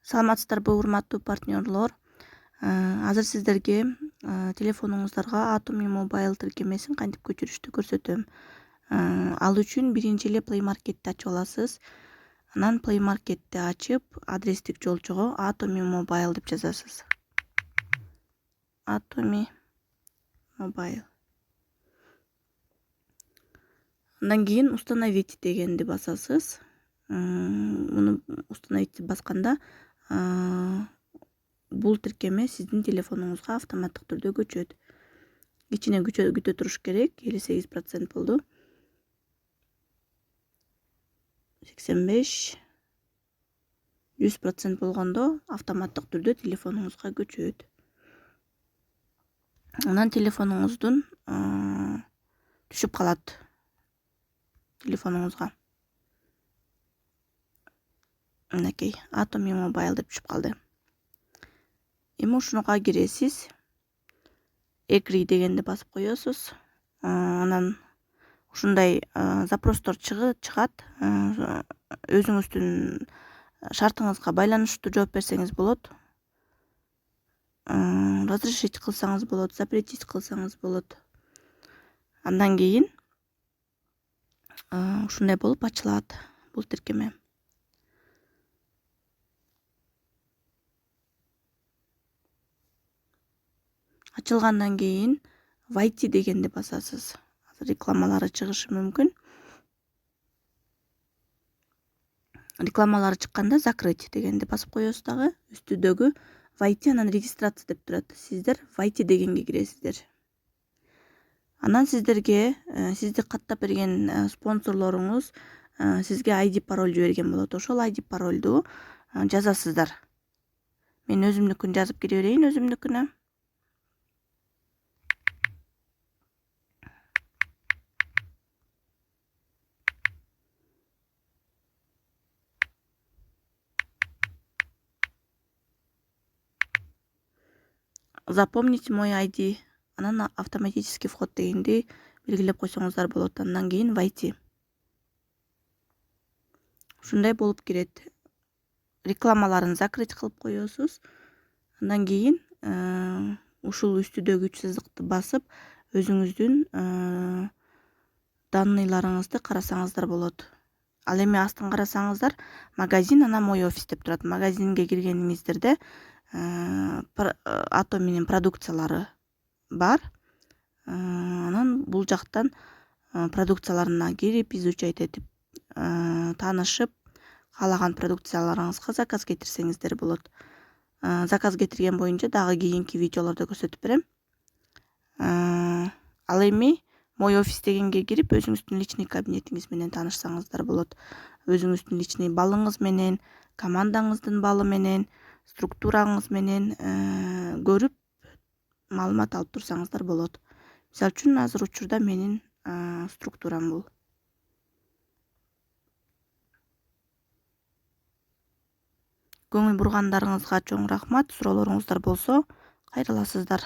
Саламатсыздарбы, урматтуу партнерлор. Азыр сиздерге телефонуңуздарга Atomy Mobile тиркемесин кантип көчүрүштү көрсөтөм. Ал үчүн биринчи эле Play Marketти ачып аласыз. Анан Play Marketти ачып, адрестик жолчого Atomy Mobile деп жазасыз. Atomy Mobile. Андан кийин установить дегенди басасыз. Муну установить басканда бул тиркеме сиздин телефонуңузга автоматтык түрдө көчөт. Кичине күтө туруш керек. 58% болду. 85 100% болгондо автоматтык түрдө телефонуңузга көчөт. Анан телефонуңуздун түшүп калат телефонуңузга. Мынакей, Atomy Mobile деп түшүп калды. Эми ушунуга киресиз. Agree дегенди басып коесуз. Анан ушундай запростор чыгат. Өзүңүздүн шартыңызга байланыштуу жооп берсеңиз болот. Разрешить кылсаңыз болот, запретить кылсаңыз болот. Андан кийин ушундай болуп ачылат бул тиркеме. Ачылгандан кийин войти дегенди басасыз. Рекламалары чыгышы мүмкүн. Рекламалары чыкканда закрыть дегенди басып коесуз дагы. Үстүдөгү войти анан регистрация деп турат. Сиздер войти дегенге киресиздер. Анан сиздерге сизди каттап берген спонсорлоруңуз сизге ID пароль жиберген болот. Ошол ID парольду жазасыздар. Мен өзүмдүкүн жазып кире берейин, өзүмдүкүнө. Запомнить мой ID. Анан автоматический вход дегенди белгилеп койсоңуздар болот. Андан кийин войти. Ушундай болуп кирет. Рекламаларын закрыть кылып коесуз. Андан кийин ушул үстүдөгү 3 сызыкты басып, өзүңүздүн данныйларыңызды карасаңыздар болот. Ал эми астын карасаңыздар, магазин анан мой офис деп турат. Магазинге киргениңиздерде Atomy'нин продукциялары бар. Анан бул жактан продукцияларына кирип, изучать этип, таанышып, каалаган продукцияларыңызга заказ кетирсеңиздер болот. Заказ кетирген боюнча дагы кийинки видеолордо көрсөтүп берем. Ал эми мой офис дегенге кирип, өзүңүздүн личный кабинетиңиз менен таанышсаңыздар болот. Өзүңүздүн личный балыңыз менен, командаңыздын балы менен, структураңыз менен көрүп, маалымат алып турсаңыздар болот. Мисалы үчүн азыр учурда менин структурам бул. Көңүл бургандарыңызга чоң рахмат. Суроолоруңуздар болсо кайрыласыздар.